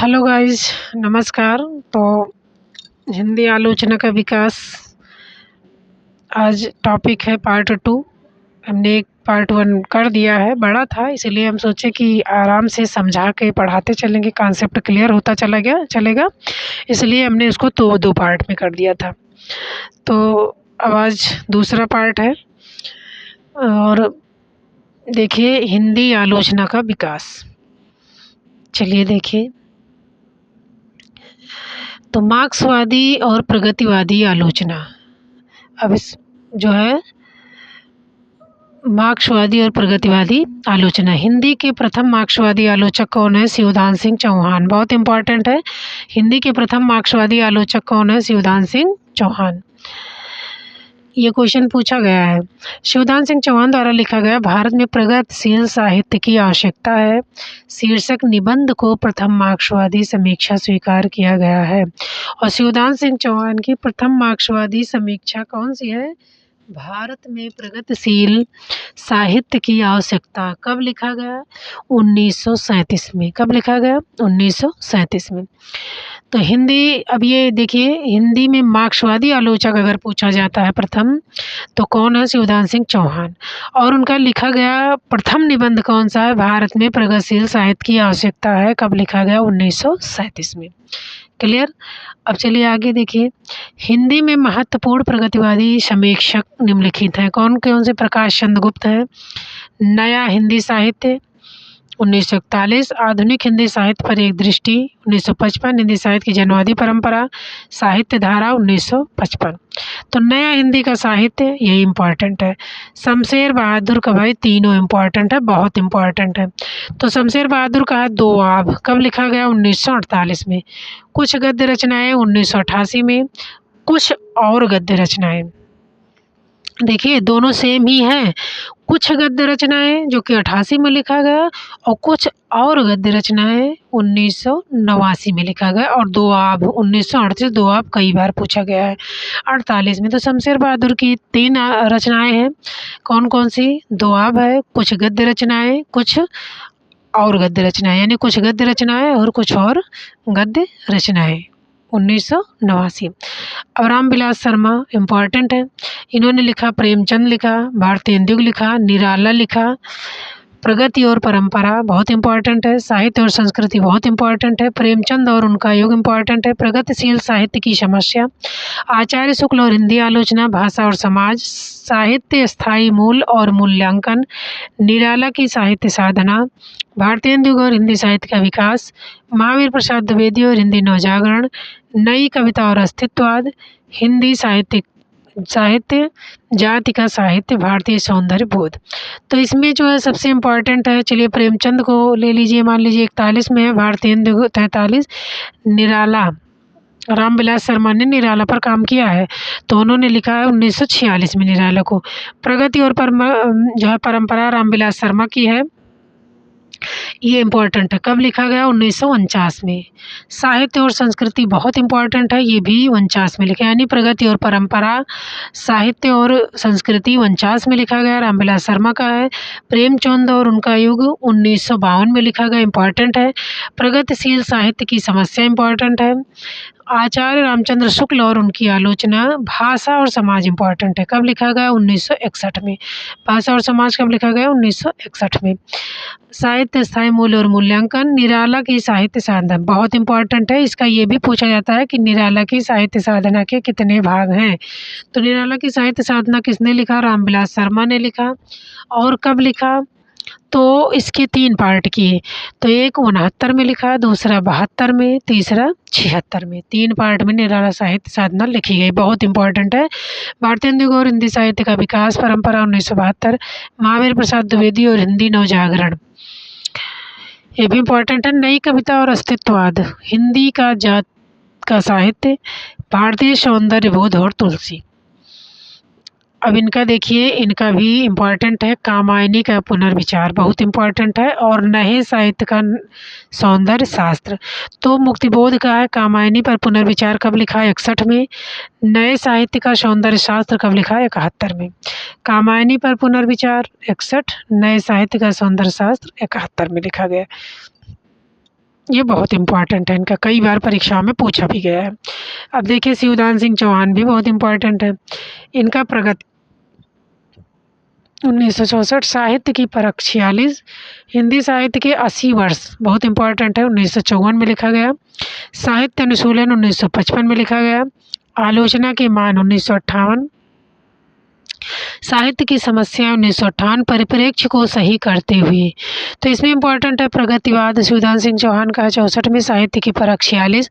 Hello guys, नमस्कार। तो हिंदी आलोचना का विकास आज टॉपिक है पार्ट 2। हमने एक पार्ट 1 कर दिया है, बड़ा था इसलिए हम सोचे कि आराम से समझा के पढ़ाते चलेंगे, कॉन्सेप्ट क्लियर होता चलेगा। इसलिए हमने इसको दो पार्ट में कर दिया था। तो अब आज दूसरा पार्ट है और देखिए हिंदी आलोचना का विकास। चलिए देखिए, तो मार्क्सवादी और प्रगतिवादी आलोचना। अब इस जो है मार्क्सवादी और प्रगतिवादी आलोचना, हिंदी के प्रथम मार्क्सवादी आलोचक कौन है? शिवदान सिंह चौहान। बहुत इंपॉर्टेंट है, हिंदी के प्रथम मार्क्सवादी आलोचक कौन है? शिवदान सिंह चौहान। ये क्वेश्चन पूछा गया है। शिवदान सिंह चौहान द्वारा लिखा गया भारत में प्रगतिशील साहित्य की आवश्यकता है शीर्षक निबंध को प्रथम मार्क्सवादी समीक्षा स्वीकार किया गया है। और शिवदान सिंह चौहान की प्रथम मार्क्सवादी समीक्षा कौन सी है? भारत में प्रगतिशील साहित्य की आवश्यकता। कब लिखा गया? 1937 में। कब लिखा गया? 1937 में। तो हिंदी, अब ये देखिए, हिंदी में मार्क्सवादी आलोचक अगर पूछा जाता है प्रथम, तो कौन है? शिवदान सिंह चौहान। और उनका लिखा गया प्रथम निबंध कौन सा है? भारत में प्रगतिशील साहित्य की आवश्यकता है। कब लिखा गया? 1937 में। क्लियर? अब चलिए आगे देखिए, हिंदी में महत्वपूर्ण प्रगतिवादी समीक्षक निम्नलिखित हैं। कौन कौन से? प्रकाश चंद्र गुप्त है, नया हिंदी साहित्य 1941, आधुनिक हिंदी साहित्य पर एक दृष्टि 1955, हिंदी साहित्य की जनवादी परंपरा, साहित्य धारा 1955। तो नया हिंदी का साहित्य, यही इम्पॉर्टेंट है। शमशेर बहादुर का, भाई तीनों इम्पॉर्टेंट है, बहुत इम्पॉर्टेंट है। तो शमशेर बहादुर का है दोआब। कब लिखा गया? 1948 में। कुछ गद्य रचनाएं 1988 में, कुछ और गद्य रचनाएं। देखिए दोनों सेम ही हैं। कुछ गद्य रचनाएं जो कि 88 में लिखा गया और कुछ और गद्य रचनाएं 1989 में लिखा गया। और दोआब 1938, दोआब कई बार पूछा गया है 48 में। तो शमशेर बहादुर की 3 रचनाएं हैं। कौन कौन सी? दोआब है, कुछ गद्य रचनाएं, कुछ और गद्य रचनाएं, यानी कुछ गद्य रचनाएं और कुछ और गद्य रचनाएं 1989। अब रामविलास शर्मा इम्पॉर्टेंट है, इन्होंने लिखा प्रेमचंद लिखा, भारतेंदु लिखा, निराला लिखा, प्रगति और परंपरा बहुत इंपॉर्टेंट है, साहित्य और संस्कृति बहुत इंपॉर्टेंट है, प्रेमचंद और उनका युग इंपॉर्टेंट है, प्रगतिशील साहित्य की समस्या, आचार्य शुक्ल और हिंदी आलोचना, भाषा और समाज, साहित्य स्थायी मूल और मूल्यांकन, निराला की साहित्य साधना, भारतेंदु और हिंदी साहित्य का विकास, महावीर प्रसाद द्विवेदी और हिंदी नवजागरण, नई कविता और अस्तित्ववाद, हिंदी साहित्य जाति का साहित्य, भारतीय सौंदर्य बोध। तो इसमें जो है सबसे इम्पॉर्टेंट है, चलिए प्रेमचंद को ले लीजिए, मान लीजिए 41 में है, भारतेंदु 43, निराला, रामविलास शर्मा ने निराला पर काम किया है तो उन्होंने लिखा है 1946 में निराला को। प्रगति और जो है परंपरा रामविलास शर्मा की है, ये इम्पॉर्टेंट है। कब लिखा गया? 1949 में। साहित्य और संस्कृति बहुत इम्पॉर्टेंट है, ये भी 49 में लिखा है, यानी प्रगति और परंपरा, साहित्य और संस्कृति 49 में लिखा गया, रामविलास शर्मा का है। प्रेमचंद और उनका युग 1952 में लिखा गया, इम्पॉर्टेंट है। प्रगतिशील साहित्य की समस्या इम्पॉर्टेंट है। आचार्य रामचंद्र शुक्ल और उनकी आलोचना, भाषा और समाज इम्पॉर्टेंट है। कब लिखा गया? 1961 में। भाषा और समाज कब लिखा गया? 1961 में। साहित्य स्थायी मूल्य और मूल्यांकन, निराला की साहित्य साधना बहुत इंपॉर्टेंट है, इसका ये भी पूछा जाता है कि निराला की साहित्य साधना के कितने भाग हैं। तो निराला की साहित्य साधना किसने लिखा? रामविलास शर्मा ने लिखा। और कब लिखा? तो इसके 3 पार्ट किए, तो एक 69 में लिखा, दूसरा 72 में, तीसरा 76 में। 3 पार्ट में निराला साहित्य साधना लिखी गई, बहुत इंपॉर्टेंट है। भारतेंदु और हिंदी साहित्य का विकास, परंपरा 1972, महावीर प्रसाद द्विवेदी और हिंदी नवजागरण, ये भी इम्पोर्टेंट है। नई कविता और अस्तित्ववाद, हिंदी का जात का साहित्य, भारतीय सौंदर्य बोध और तुलसी। अब इनका देखिए, इनका भी इम्पॉर्टेंट है, कामायनी का पुनर्विचार बहुत इम्पॉर्टेंट है, और नए साहित्य का सौंदर्य शास्त्र। तो मुक्तिबोध का है कामायनी पर पुनर्विचार कब लिखा है? 61 में। नए साहित्य का सौंदर्य शास्त्र कब लिखा है? 71 में। कामायनी पर पुनर्विचार 61, नए साहित्य का सौंदर्य शास्त्र 71 में लिखा गया। ये बहुत इम्पोर्टेंट है, इनका कई बार परीक्षाओं में पूछा भी गया है। अब देखिए शिवदान सिंह चौहान भी बहुत इम्पोर्टेंट है। इनका प्रगति 1964, साहित्य की परख 46, हिंदी साहित्य के 80 वर्ष बहुत इम्पोर्टेंट है, 1954 में लिखा गया। साहित्य अनुशीलन 1955 में लिखा गया। आलोचना के मान 1958, साहित्य की समस्या 1958, परिप्रेक्ष्य को सही करते हुए। तो इसमें इम्पोर्टेंट है प्रगतिवाद शिवदान सिंह चौहान का 64 में, साहित्य की परख 46,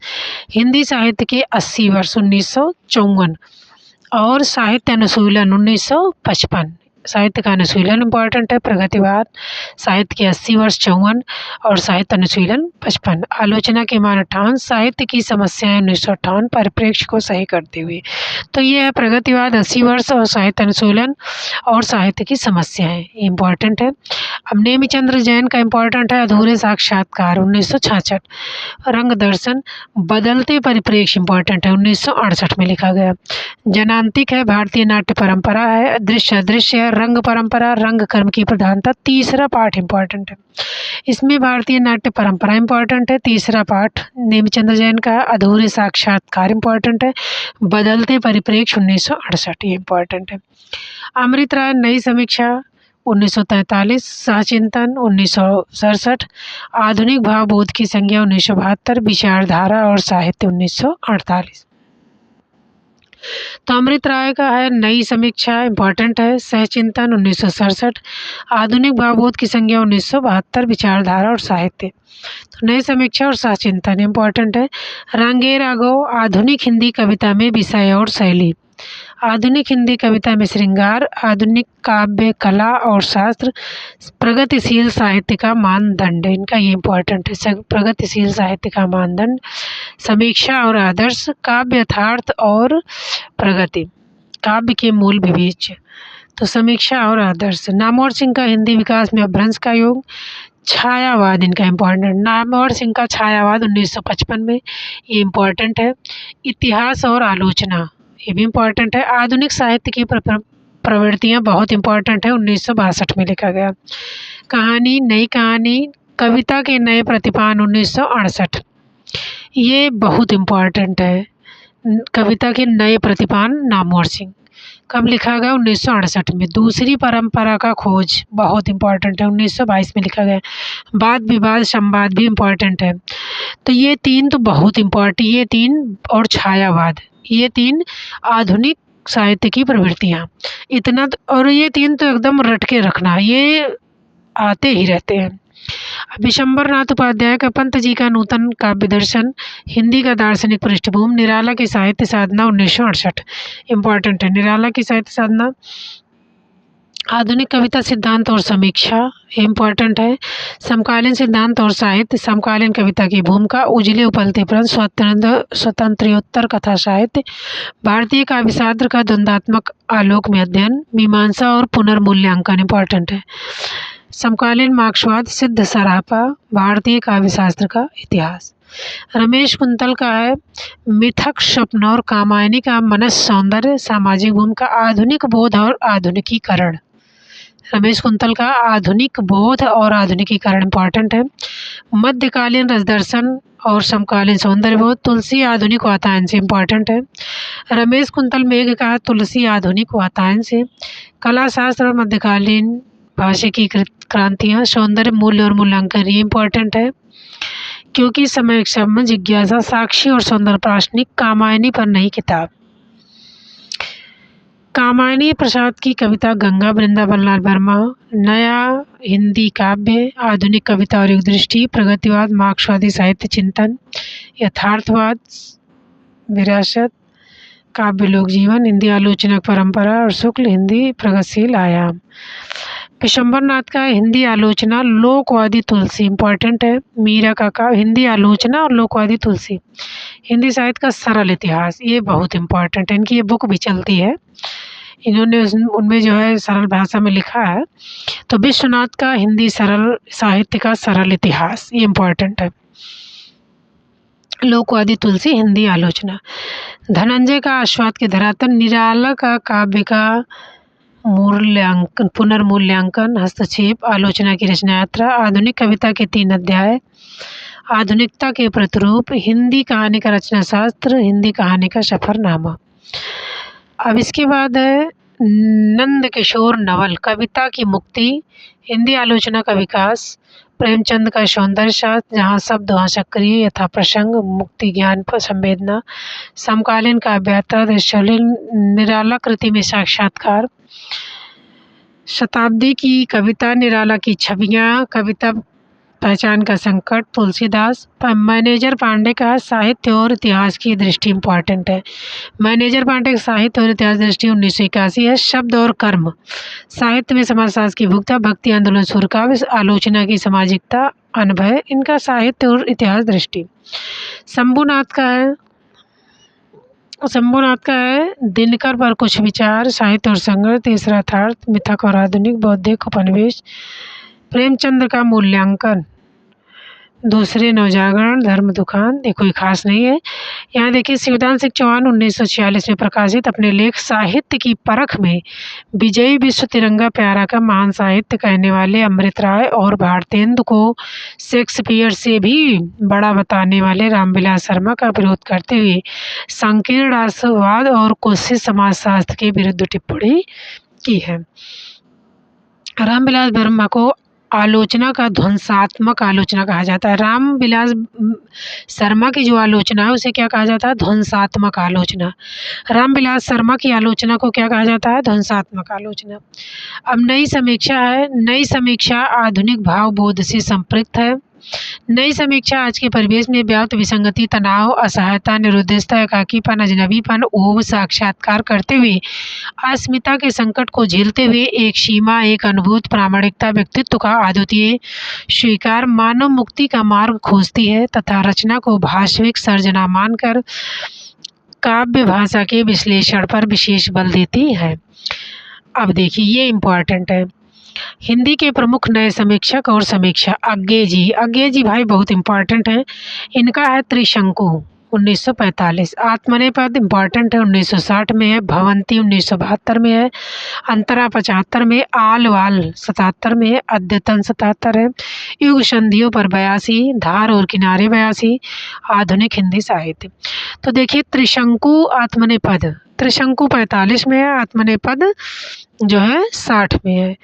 हिंदी साहित्य के 80 वर्ष 1954 और साहित्य अनुशीलन 1955। साहित्य का अनुशीलन इम्पॉर्टेंट है, प्रगतिवाद साहित्य के 80 वर्ष 54 और साहित्य अनुशीलन 55। आलोचना के मान 58, साहित्य की समस्याएं 1958, परिप्रेक्ष्य को सही करते हुए। तो ये है प्रगतिवाद 80 वर्ष और साहित्य अनुशीलन और साहित्य की समस्याएं, इम्पॉर्टेंट है। अब नेमिचंद्र जैन का इम्पॉर्टेंट है अधूरे साक्षात्कार 1966। रंग दर्शन बदलते परिप्रेक्ष्य इम्पॉर्टेंट है, 1968 में लिखा गया। जनांतिक है, भारतीय नाट्य परंपरा है, दृश्य अदृश्य है, रंग परंपरा, रंग कर्म की प्रधानता, तीसरा पाठ इम्पॉर्टेंट है। इसमें भारतीय नाट्य परंपरा इम्पॉर्टेंट है, तीसरा पाठ नेमिचंद्र जैन का अधूरे साक्षात्कार इम्पॉर्टेंट है, बदलते परिप्रेक्ष्य 1968 ये इम्पॉर्टेंट है। अमृत राय नई समीक्षा 1943, सहचिंतन 1967, आधुनिक भावबोध की संज्ञा 1972, विचारधारा और साहित्य 1948। तो अमृत राय का है नई समीक्षा इम्पॉर्टेंट है, सहचिंतन 1967, आधुनिक भावबोध की संज्ञा 1972, विचारधारा और साहित्य। तो नई समीक्षा और सहचिंतन इम्पॉर्टेंट है। रांगे राघव आधुनिक हिंदी कविता में विषय और शैली, आधुनिक हिंदी कविता में श्रृंगार, आधुनिक काव्य कला और शास्त्र, प्रगतिशील साहित्य का मानदंड, इनका ये इम्पोर्टेंट है, प्रगतिशील साहित्य का मानदंड, समीक्षा और आदर्श, काव्य यथार्थ और प्रगति, काव्य के मूल विवेच्य। तो समीक्षा और आदर्श। नामवर सिंह का हिंदी विकास में अपभ्रंश का योग, छायावाद इनका इम्पोर्टेंट, नामवर सिंह का छायावाद 1955 में, ये इम्पोर्टेंट है। इतिहास और आलोचना ये भी इम्पोर्टेंट है। आधुनिक साहित्य की प्रवृत्तियाँ बहुत इम्पोर्टेंट है, 1962 में लिखा गया। कहानी नई कहानी, कविता के नए प्रतिपान 1968, ये बहुत इम्पोर्टेंट है। कविता के नए प्रतिपान नामवर सिंह कब लिखा गया, 1968 में। दूसरी परंपरा का खोज बहुत इम्पोर्टेंट है, 1922 में लिखा गया। वाद विवाद संवाद भी इम्पोर्टेंट है। तो ये तीन तो बहुत इम्पोर्टेंट, ये तीन और छायावाद, ये तीन आधुनिक साहित्य की प्रवृत्तियाँ, इतना और ये तीन तो एकदम रट के रखना, ये आते ही रहते हैं। विशंबर नाथ उपाध्याय का पंत जी का नूतन काव्य दर्शन, हिंदी का दार्शनिक पृष्ठभूमि, निराला की साहित्य साधना 1968 इम्पॉर्टेंट है। निराला की साहित्य साधना, आधुनिक कविता सिद्धांत और समीक्षा इम्पॉर्टेंट है। समकालीन सिद्धांत और साहित्य, समकालीन कविता की भूमिका, उजले उपलते प्रंथ, स्वतंत्रोत्तर कथा साहित्य, भारतीय काव्यशास्त्र का द्वंद्वात्मक आलोक में अध्ययन, मीमांसा और पुनर्मूल्यांकन इम्पॉर्टेंट है। समकालीन मार्क्सवाद, सिद्ध सरापा, भारतीय काव्यशास्त्र का इतिहास। रमेश कुंतल का है मिथक स्वप्न और कामायनी का मनस सौंदर्य, सामाजिक भूमिका, आधुनिक बोध और आधुनिकीकरण। रमेश कुंतल का आधुनिक बोध और आधुनिकीकरण इम्पॉर्टेंट है। मध्यकालीन रसदर्शन और समकालीन सौंदर्य बोध, तुलसी आधुनिक वातायन से इम्पॉर्टेंट है। रमेश कुंतल मेघ का तुलसी आधुनिक वातायन से। कला शास्त्र और मध्यकालीन भाषा की क्रांतियाँ, सौंदर्य मूल्य और मूल्यांकन, ये इम्पॉर्टेंट है क्योंकि समय में जिज्ञासा, साक्षी और सौंदर्य प्राशनिक, कामायनी पर नई किताब। कामायनी प्रसाद की कविता गंगा, वृंदावन लाल वर्मा, नया हिंदी काव्य, आधुनिक कविता और युग दृष्टि, प्रगतिवाद, मार्क्सवादी साहित्य चिंतन, यथार्थवाद, विरासत, काव्य लोक जीवन, हिंदी आलोचनक परंपरा और शुक्ल हिंदी प्रगतिशील आयाम। विशंबर नाथ का हिंदी आलोचना, लोकवादी तुलसी इम्पॉर्टेंट है। मीरा का हिंदी आलोचना और लोकवादी तुलसी, हिंदी साहित्य का सरल इतिहास, ये बहुत इम्पॉर्टेंट है, इनकी ये बुक भी चलती है, इन्होंने उनमें जो है सरल भाषा में लिखा है। तो विश्वनाथ का हिंदी सरल साहित्य का सरल इतिहास, ये इम्पॉर्टेंट है। लोकवादी तुलसी हिंदी आलोचना। धनंजय का आस्वाद के धरातल, निराला का काव्य का मूल्यांकन, पुनर्मूल्यांकन, हस्तक्षेप, आलोचना की रचना यात्रा, आधुनिक कविता के 3 अध्याय, आधुनिकता के प्रतिरूप, हिंदी कहानी का रचना शास्त्र, हिंदी कहानी का सफरनामा। अब इसके बाद है नंद किशोर नवल, कविता की मुक्ति, हिंदी आलोचना का विकास, प्रेमचंद का सौंदर्य शास्त्र, जहाँ शब्द वहाँ सक्रिय यथा प्रसंग, मुक्ति ज्ञान पर संवेदना, समकालीन काव्यात्रा, दृश्यलीन, निराला कृति में साक्षात्कार, शताब्दी की कविता, निराला की छवियाँ, कविता पहचान का संकट, तुलसीदास। मैनेजर पांडे का साहित्य और इतिहास की दृष्टि इम्पॉर्टेंट है। मैनेजर पांडे का साहित्य और इतिहास दृष्टि 1981 है। शब्द और कर्म, साहित्य में समाजशास्त्र की भूमिका, भक्ति आंदोलन सुरकाव्य, आलोचना की सामाजिकता, अनुभय, इनका साहित्य और इतिहास दृष्टि। शंभुनाथ का है दिनकर पर कुछ विचार, साहित्य और संघर्ष, तीसरा यथार्थ, मिथक और आधुनिक, बौद्धिक उपनिवेश। प्रेमचंद का मूल्यांकन, दूसरे नवजागरण, धर्म दुखान, ये कोई खास नहीं है। यहाँ देखिए शिवदान सिंह चौहान 1946 में प्रकाशित अपने लेख साहित्य की परख में विजयी विश्व तिरंगा प्यारा का महान साहित्य कहने वाले अमृत राय और भारतेंदु को शेक्सपियर से भी बड़ा बताने वाले रामविलास शर्मा का विरोध करते हुए संकीर्ण आशावाद और कोशिश समाजशास्त्र के विरुद्ध टिप्पणी की है। रामविलास वर्मा को आलोचना का ध्वंसात्मक आलोचना कहा जाता है। रामविलास शर्मा की जो आलोचना है उसे क्या कहा जाता है? ध्वंसात्मक आलोचना। रामविलास शर्मा की आलोचना को क्या कहा जाता है? ध्वंसात्मक आलोचना। अब नई समीक्षा है। नई समीक्षा आधुनिक भाव बोध से संपृक्त है। नई समीक्षा आज के परिवेश में व्याप्त विसंगति, तनाव, असहायता, निरुद्देशता, एकाकीपन, अजनबीपन, ऊब साक्षात्कार करते हुए अस्मिता के संकट को झेलते हुए एक सीमा, एक अनुभूत प्रामाणिकता, व्यक्तित्व का अद्वितीय स्वीकार, मानव मुक्ति का मार्ग खोजती है तथा रचना को भाषविक सर्जना मानकर काव्य भाषा के विश्लेषण पर विशेष बल देती है। अब देखिए ये इम्पॉर्टेंट है। हिंदी के प्रमुख नए समीक्षक और समीक्षा, अज्ञे जी भाई बहुत इम्पॉर्टेंट है। इनका है त्रिशंकु 1945, आत्मनेपद इम्पॉर्टेंट है 1960 में है, भवंती 1972 में है, अंतरा 75 में, आलवाल 77 में है, अद्यतन 77 है, युग संधियों पर 82, धार और किनारे 82, आधुनिक हिंदी साहित्य। तो देखिए त्रिशंकु आत्मनेपद, त्रिशंकु 45 में है, आत्मनेपद जो है 60 में है,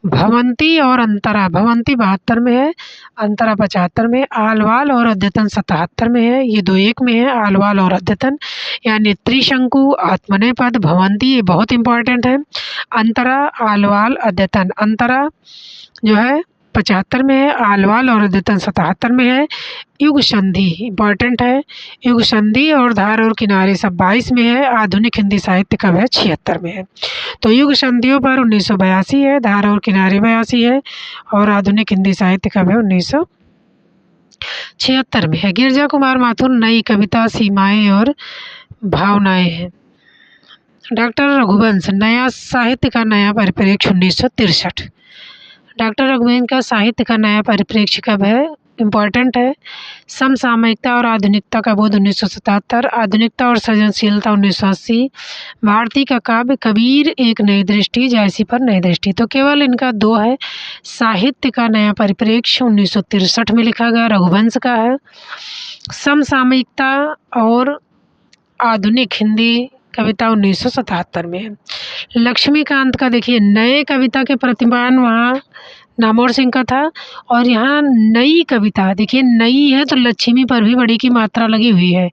भवंती और अंतरा, भवंती 72 में है, अंतरा 75 में, आलवाल और अद्यतन 77 में है, ये दो एक में है, आलवाल और अद्यतन, यानी त्रिशंकु, आत्मनेपद, भवंती, ये बहुत इंपॉर्टेंट है, अंतरा, आलवाल, अद्यतन। अंतरा जो है 75 में है, आलवाल और अद्यतन 77 में है, युग संधि इम्पॉर्टेंट है, युग संधि और धार और किनारे सब 22 में है, आधुनिक हिंदी साहित्य कब है? 76 में है। तो युग संधियों पर 1982 है, धार और किनारे 82 है, और आधुनिक हिंदी साहित्य कब है? 1976 में है। गिरजा कुमार माथुर, नई कविता, सीमाएं और भावनाएं है। डॉक्टर रघुवंश, नया साहित्य का नया परिप्रेक्ष्य 1963। डॉक्टर रघुवंश का साहित्य का नया परिप्रेक्ष्य कब है? इम्पॉर्टेंट है। समसामयिकता और आधुनिकता का बोध 1977, आधुनिकता और सृजनशीलता 1980, भारती का काव्य, कबीर एक नई दृष्टि, जायसी पर नई दृष्टि। तो केवल इनका दो है। साहित्य का नया परिप्रेक्ष्य 1963 में लिखा गया, रघुवंश का है। समसामयिकता और आधुनिक हिंदी कविता 1977 में है। लक्ष्मीकांत का देखिए नए कविता के प्रतिमान वहाँ नामवर सिंह का था, और यहाँ नई कविता देखिए नई है तो लक्ष्मी पर भी बड़ी की मात्रा लगी हुई है,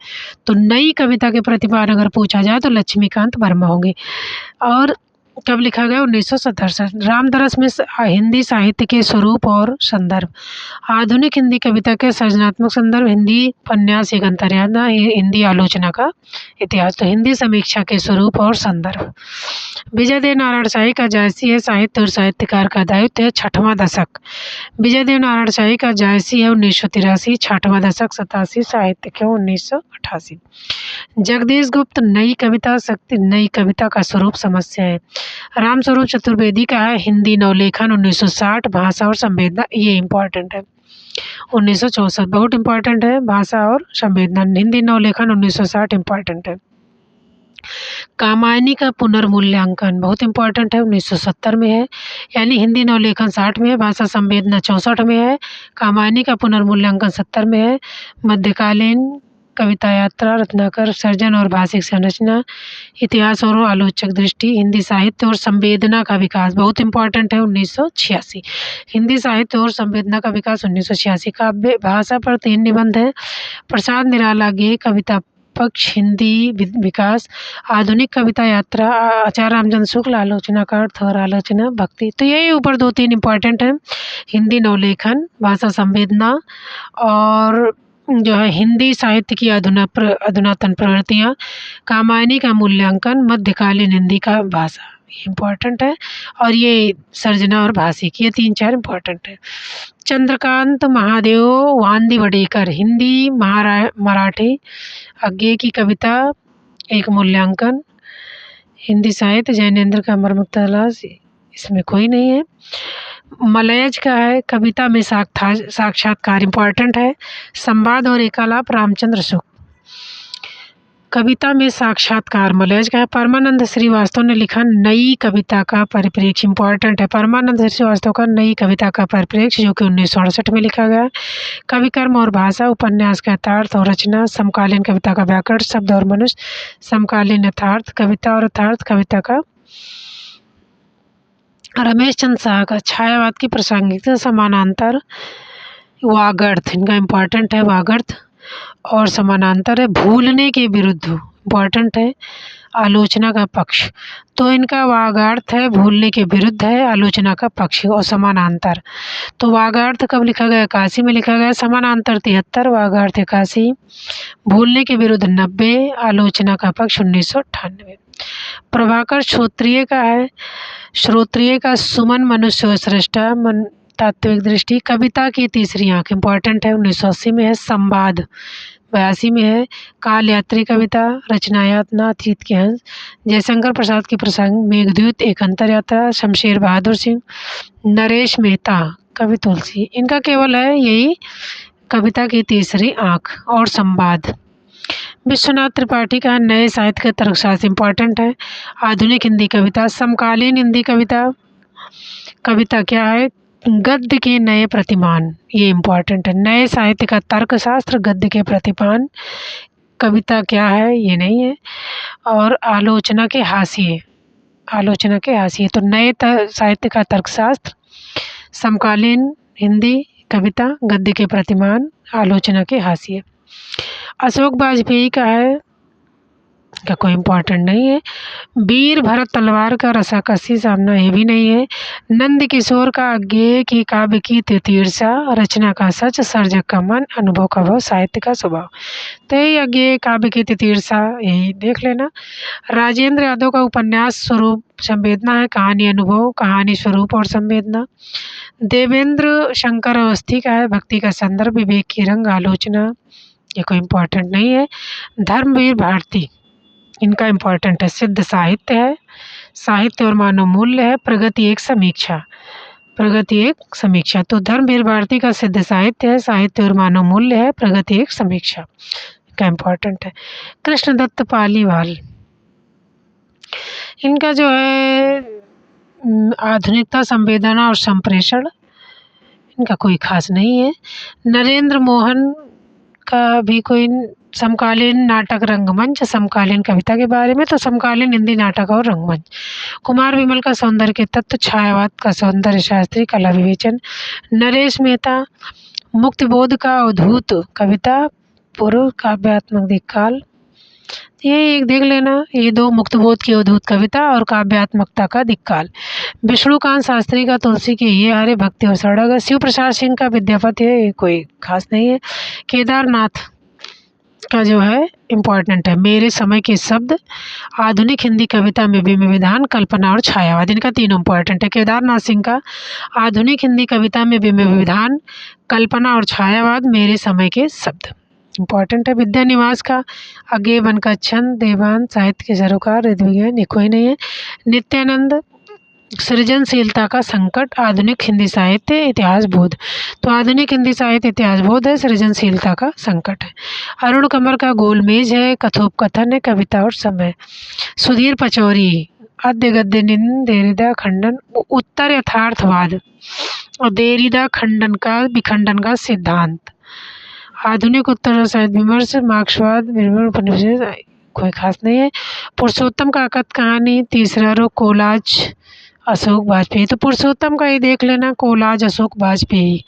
तो नई कविता के प्रतिमान अगर पूछा जाए तो लक्ष्मीकांत वर्मा होंगे। और कब लिखा गया? 1967। रामदरस में हिंदी साहित्य के स्वरूप और संदर्भ, आधुनिक हिंदी कविता के सृजनात्मक संदर्भ, हिंदी उपन्यास एक अंतर्याना, हिंदी आलोचना का इतिहास। तो हिंदी समीक्षा के स्वरूप और संदर्भ। विजय देव नारायण शाही का जायसी है, साहित्य और साहित्यकार का दायित्व है, 6वां दशक। विजय देव नारायण शाही का जायसी है 1983, 6वां दशक 87, साहित्य क्यों 1988। जगदीश गुप्त, नई कविता शक्ति, नई कविता का स्वरूप समस्या है। रामस्वरूप चतुर्वेदी का है हिंदी नवलेखन 1960, भाषा और संवेदना, ये इम्पॉर्टेंट है। 1964 बहुत इम्पॉर्टेंट है, भाषा और संवेदना, हिंदी नवलेखन 1960 इम्पॉर्टेंट है। कामायनी का पुनर्मूल्यांकन बहुत इंपॉर्टेंट है, 1970 में है। यानी हिंदी नवलेखन 60 में है, भाषा संवेदना 64 में है, कामायनी का पुनर्मूल्यांकन 70 में है। मध्यकालीन कविता यात्रा, रत्नाकर सर्जन और भाषिक संरचना, इतिहास और आलोचक दृष्टि, हिंदी साहित्य और संवेदना का विकास बहुत इंपॉर्टेंट है, 1986। हिंदी साहित्य और संवेदना का विकास 1986। काव्य भाषा पर 3 निबंध हैं। प्रसाद निराला गेय कविता पक्ष, हिंदी विकास, आधुनिक कविता यात्रा, आचार्य रामचंद्र शुक्ल, आलोचना का अर्थ और आलोचना भक्ति। तो यही ऊपर 2-3 इंपॉर्टेंट हैं। हिंदी नवलेखन, भाषा संवेदना और जो है हिंदी साहित्य की अधुनातन प्रवृत्तियाँ, कामायनी का मूल्यांकन, मध्यकालीन हिंदी का भाषा, ये इम्पॉर्टेंट है। और ये सर्जना और भाषिक, ये 3-4 इम्पॉर्टेंट है। चंद्रकांत महादेव वांदी वडेकर, हिंदी मराठी अज्ञे की कविता एक मूल्यांकन, हिंदी साहित्य जैनेन्द्र का मर्ममुक्त तलाश, इसमें कोई नहीं है। मलयज का है कविता में साक्षात्कार इम्पॉर्टेंट है। संवाद और एकालाप रामचंद्र शुक्ल, कविता में साक्षात्कार मलयज का है। परमानंद श्रीवास्तव ने लिखा नई कविता का परिप्रेक्ष्य, इम्पॉर्टेंट है। परमानंद श्रीवास्तव का नई कविता का परिप्रेक्ष्य, जो कि 1968 में लिखा गया। कवि कर्म और भाषा, उपन्यास का यथार्थ और रचना, समकालीन कविता का व्याकरण, शब्द और मनुष्य, समकालीन यथार्थ, कविता और यथार्थ कविता का। रमेश चंद्र शाह का छायावाद की प्रासंगिकता, समानांतर, वागर्थ, इनका इम्पॉर्टेंट है। वागर्थ और समानांतर है। भूलने के विरुद्ध, इम्पॉर्टेंट है। आलोचना का पक्ष, तो इनका वागार्थ है, भूलने के विरुद्ध है, आलोचना का पक्ष और समानांतर। तो वागार्थ कब लिखा गया? 81 में लिखा गया। समानांतर 73, वागार्थ 81, भूलने के विरुद्ध 90, आलोचना का पक्ष 1998। प्रभाकर श्रोत्रिय का है, श्रोत्रिय का सुमन मनुष्य श्रेष्ठा, मन तात्विक दृष्टि, कविता की तीसरी आंख, इम्पॉर्टेंट है, 1980 में है। संवाद 82 में है। काल यात्री कविता, रचनायातना, अतीत के हंस, जयशंकर प्रसाद की प्रसंग, मेघदूत, एक अंतर यात्रा, शमशेर बहादुर सिंह, नरेश मेहता, कवि तुलसी, इनका केवल है यही कविता की तीसरी आंख और संवाद। विश्वनाथ त्रिपाठी का नए साहित्य के तर्कशास्त्र, इम्पॉर्टेंट है। आधुनिक हिंदी कविता, समकालीन हिंदी कविता, कविता क्या है? गद्य के नए प्रतिमान, ये इम्पॉर्टेंट है। नए साहित्य का तर्कशास्त्र, गद्य के प्रतिमान, कविता क्या है? ये नहीं है। और आलोचना के हाशिए, आलोचना के हाशिए, तो नए साहित्य का तर्कशास्त्र, समकालीन हिंदी कविता, गद्य के प्रतिमान, आलोचना के हाशिए। अशोक वाजपेयी का है, का कोई इम्पोर्टेंट नहीं है। वीर भरत तलवार का रसाकसी सामना, ये भी नहीं है। नंद किशोर का अज्ञेय की काव्य की तितीर्षा, रचना का सच, सर्जक का मन, अनुभव का भाव, साहित्य का स्वभाव, तो यही अज्ञेय काव्य की तितीर्षा, यही देख लेना। राजेंद्र यादव का उपन्यास स्वरूप संवेदना है, कहानी अनुभव, कहानी स्वरूप और संवेदना। देवेंद्र शंकर अवस्थी का है भक्ति का संदर्भ, विवेक की रंग, आलोचना, ये कोई इम्पोर्टेंट नहीं है। धर्मवीर भारती, इनका इम्पोर्टेंट है। सिद्ध साहित्य है, साहित्य और मानव मूल्य है, प्रगति एक समीक्षा, प्रगति एक समीक्षा, तो धर्मवीर भारती का सिद्ध साहित्य है, साहित्य और मानव मूल्य है, प्रगति एक समीक्षा, का इम्पोर्टेंट है। कृष्णदत्त पालीवाल, इनका जो है आधुनिकता, संवेदना और संप्रेषण, इनका कोई खास नहीं है। नरेंद्र मोहन का भी कोई, समकालीन नाटक रंगमंच, समकालीन कविता के बारे में, तो समकालीन हिंदी नाटक और रंगमंच। कुमार विमल का सौंदर्य के तत्व, छायावाद का सौंदर्य शास्त्री, कला विवेचन। नरेश मेहता मुक्तिबोध का अवधूत कविता, पूर्व काव्यात्मक दिक्काल, ये एक देख लेना, ये दो, मुक्तिबोध की अवधूत कविता और काव्यात्मकता का दिक्काल। विष्णुकांत शास्त्री का तुलसी के ये हारे, भक्ति और सड़क। शिव प्रसाद सिंह का विद्यापति है, ये कोई खास नहीं है। केदारनाथ का जो है इम्पॉर्टेंट है, मेरे समय के शब्द, आधुनिक हिंदी कविता में बिंब विधान, कल्पना और छायावाद, इनका तीनों इम्पॉर्टेंट है। केदारनाथ सिंह का आधुनिक हिंदी कविता में बिंब विधान, कल्पना और छायावाद, मेरे समय के शब्द, इम्पॉर्टेंट है। विद्यानिवास का अज्ञेय वन का छंद, देवान, साहित्य के सरोकार, हृदय विज्ञान, ये कोई नहीं है। नित्यानंद सृजनशीलता का संकट, आधुनिक हिंदी साहित्य इतिहास बोध। तो आधुनिक हिंदी साहित्य इतिहास बोध है, सृजनशीलता का संकट है। अरुण कमर का गोलमेज है, कथोपकथन है, कविता और समय। सुधीर पचौरी, अद्य गद्य निंद, देरिदा खंडन, उत्तर यथार्थवाद और देरिदा खंडन का विखंडन का सिद्धांत। आधुनिक उत्तर साहित्य विमर्श, मार्क्सवाद, उपनिषद, कोई खास नहीं है। पुरुषोत्तम का कथ कहानी, तीसरा रो कोलाज, अशोक वाजपेयी। तो पुरुषोत्तम का ये देख लेना, कोलाज अशोक वाजपेयी,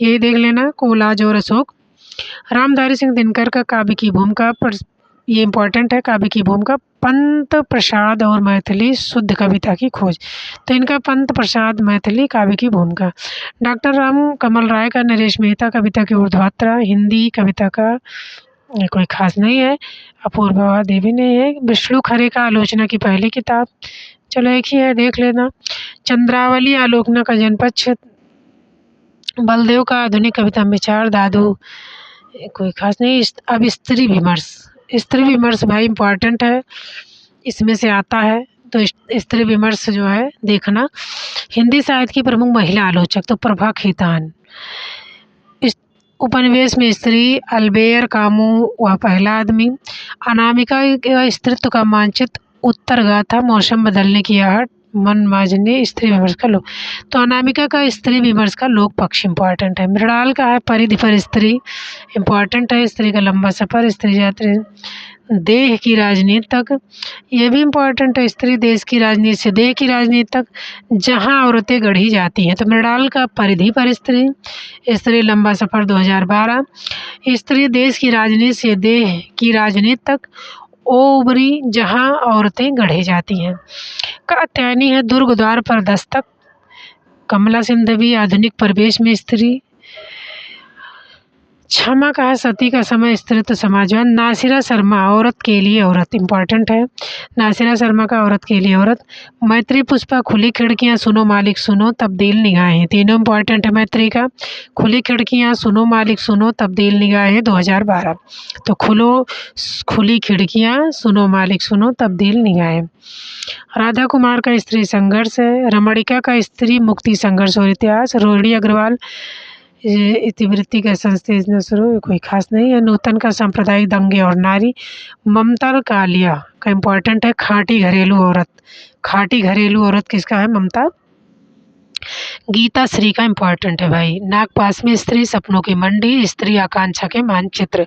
ये देख लेना कोलाज और अशोक। रामधारी सिंह दिनकर का काव्य की भूमिका, ये इम्पोर्टेंट है, काव्य की भूमिका, पंत प्रसाद और मैथिली शुद्ध कविता की खोज। तो इनका पंत प्रसाद मैथिली काव्य की भूमिका। डॉक्टर राम कमल राय का नरेश मेहता कविता की ऊर्ध्वात्रा, हिंदी कविता का कोई खास नहीं है। अपूर्वा देवी ने है। विष्णु खरे का आलोचना की पहली किताब, चलो एक ही है, देख लेना। चंद्रावली आलोचना का जनपद, बलदेव का आधुनिक कविता में विचार, दादू, कोई खास नहीं। अब स्त्री विमर्श, स्त्री विमर्श भाई इम्पोर्टेंट है, इसमें से आता है। तो स्त्री विमर्श जो है देखना। हिंदी साहित्य की प्रमुख महिला आलोचक, तो प्रभा खेतान। उपनिवेश में स्त्री, अल्बेयर कामू वह पहला आदमी। अनामिका स्त्रीत्व का मानचित्र, उत्तर गाथा, मौसम बदलने की आहट, मन माजने, स्त्री विमर्श का लोक। तो अनामिका का स्त्री विमर्श का लोक पक्ष इम्पॉर्टेंट है। मृणाल का है परिधि पर स्त्री, इम्पॉर्टेंट है, स्त्री का लंबा सफ़र, स्त्री यात्री, देह की राजनीति तक, ये भी इम्पॉर्टेंट है, स्त्री देश की राजनीति से देह की राजनीति तक, जहाँ औरतें गढ़ी जाती हैं। तो मृणाल का परिधि पर स्त्री, स्त्री लंबा सफ़र 2012, स्त्री देश की राजनीति से देह की राजनीति तक, ओबरी जहाँ औरतें गढ़े जाती हैं। कात्यायनी है दुर्ग द्वार पर दस्तक, कमला सिंधवी आधुनिक परिवेश में स्त्री। क्षमा का है सती का समय, स्त्रीत्व समाजवाद। नासिरा शर्मा औरत के लिए औरत, इम्पॉर्टेंट है, नासिरा शर्मा का औरत के लिए औरत। मैत्री पुष्पा खुली खिड़कियाँ, सुनो मालिक सुनो, तब्दील निगाहें, तीनों इम्पॉर्टेंट है। मैत्री का खुली खिड़कियाँ, सुनो मालिक सुनो, तब्दील निगाहें 2012। तो खुली खिड़कियाँ, सुनो मालिक सुनो, तब्दील निगाहें। राधा कुमार का स्त्री संघर्ष है। रमणिका का स्त्री मुक्ति संघर्ष और इतिहास। रोहिणी अग्रवाल इतिवृत्ति का संस्था शुरू, कोई खास नहीं है। नूतन का सांप्रदायिक दंगे और नारी। ममता कालिया का इम्पोर्टेंट है, खाटी घरेलू औरत। खाटी घरेलू औरत किसका है? ममता। गीता श्री का इम्पोर्टेंट है भाई। नागपास में स्त्री, सपनों की मंडी, स्त्री आकांक्षा के मानचित्र,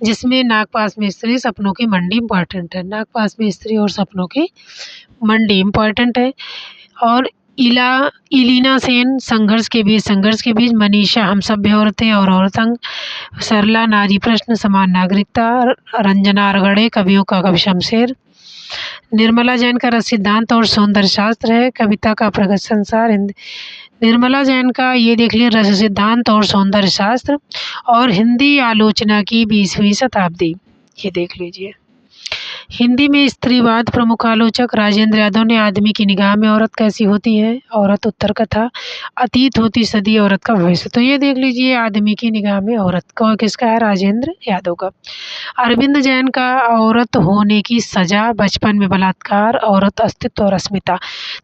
जिसमें नागपास में स्त्री, सपनों की मंडी इम्पोर्टेंट है। नागपास में स्त्री और सपनों की मंडी इम्पोर्टेंट है। और इलीना सेन संघर्ष के बीच। मनीषा हम सभ्य औरतें और औरतंग। सरला नारी प्रश्न, समान नागरिकता। रंजना अरगड़े कवियों का कवि शमशेर। निर्मला जैन का रस सिद्धांत और सौंदर्य शास्त्र है। कविता का प्रगत संसार। निर्मला जैन का ये देख लिया, रस सिद्धांत और सौंदर्य शास्त्र। और हिंदी आलोचना की 20वीं शताब्दी, ये देख लीजिए। हिंदी में स्त्रीवाद, प्रमुख आलोचक राजेंद्र यादव ने आदमी की निगाह में औरत कैसी होती है, औरत उत्तर कथा। अतीत होती सदी, औरत का भविष्य। तो ये देख लीजिए, आदमी की निगाह में औरत का किसका है? राजेंद्र यादव का। अरविंद जैन का औरत होने की सजा, बचपन में बलात्कार, औरत अस्तित्व और अस्मिता।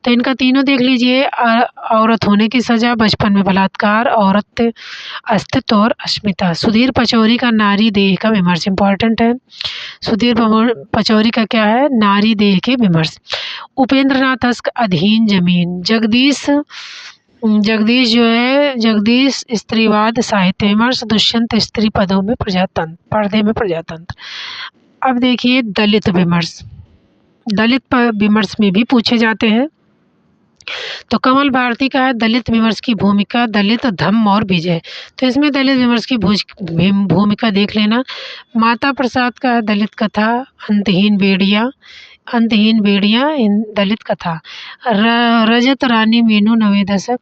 तो इनका तीनों देख लीजिए, औरत होने की सजा, बचपन में बलात्कार, औरत अस्तित्व और अस्मिता। सुधीर पचौरी का नारी देह का विमर्श इम्पॉर्टेंट है। सुधीर पचौरी का क्या है? नारी देह के विमर्श। उपेंद्र नाथ अस्क अधीन जमीन। जगदीश स्त्रीवाद साहित्य विमर्श। दुष्यंत स्त्री पदों में प्रजातंत्र, पर्दे में प्रजातंत्र। अब देखिए दलित विमर्श। दलित विमर्श में भी पूछे जाते हैं। तो कमल भारती का है दलित विमर्श की भूमिका, दलित धम्म और विजय। तो इसमें दलित विमर्श की भूमिका देख लेना। माता प्रसाद का है दलित कथा, अंतहीन बेड़िया दलित कथा। रजत रानी मीनू 9वें दशक।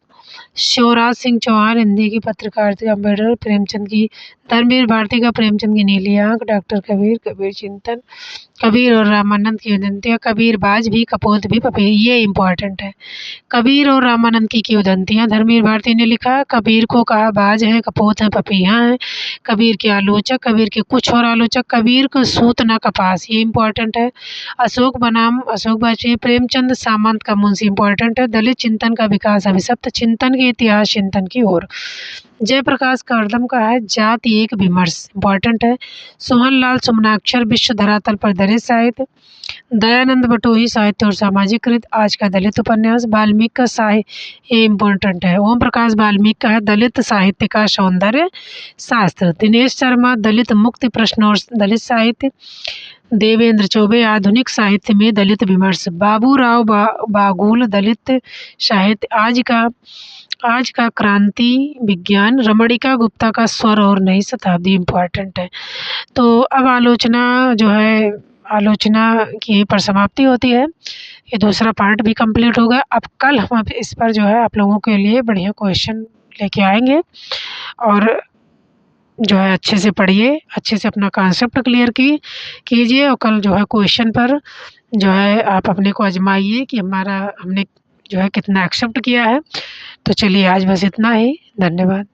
शिवराज सिंह चौहान हिंदी की पत्रकारिता अम्बेडकर प्रेमचंद की धर्मवीर भारती का प्रेमचंद की नीली आंख, डॉक्टर कबीर कबीर चिंतन, कबीर और रामानंद की उदंतियाँ, कबीर बाज भी कपोत भी पपी, ये इम्पोर्टेंट है। कबीर और रामानंद की उदंतियाँ धर्मवीर भारती ने लिखा, कबीर को कहा बाज है, कपोत है, पपीहा है। कबीर के आलोचक, कबीर के कुछ और आलोचक, कबीर को सूत न कपास, ये इम्पोर्टेंट है। अशोक बनाम अशोक वाजपेयी, प्रेमचंद सामंत का मुंशी, इम्पोर्टेंट है। दलित चिंतन का विकास अभिशप्त, चिंतन के इतिहास चिंतन की ओर। जयप्रकाश कर्दम का है जाति एक विमर्श, इम्पोर्टेंट है। सोहनलाल सुमनाक्षर, विश्व धरातल पर दलित साहित्य। दयानंद बटोही, साहित्य और सामाजिक कृत, आज का दलित उपन्यास। वाल्मीकि का साहित्य, ये इम्पोर्टेंट है। ओम प्रकाश वाल्मीकि का है दलित साहित्य का सौंदर्य शास्त्र। दिनेश शर्मा, दलित मुक्ति प्रश्न और दलित साहित्य। देवेंद्र चौबे, आधुनिक साहित्य में दलित विमर्श। बाबूराव बागुल, दलित साहित्य, आज का क्रांति विज्ञान। रमणिका गुप्ता का स्वर और नई शताब्दी, इम्पोर्टेंट है। तो अब आलोचना जो है, आलोचना की परिसमाप्ति होती है। ये दूसरा पार्ट भी कंप्लीट होगा। अब कल हम इस पर जो है आप लोगों के लिए बढ़िया क्वेश्चन लेके आएंगे, और जो है अच्छे से पढ़िए, अच्छे से अपना कॉन्सेप्ट क्लियर कीजिए, और कल जो है क्वेश्चन पर जो है आप अपने को आजमाइए कि हमने जो है कितना एक्सेप्ट किया है। तो चलिए आज बस इतना ही, धन्यवाद।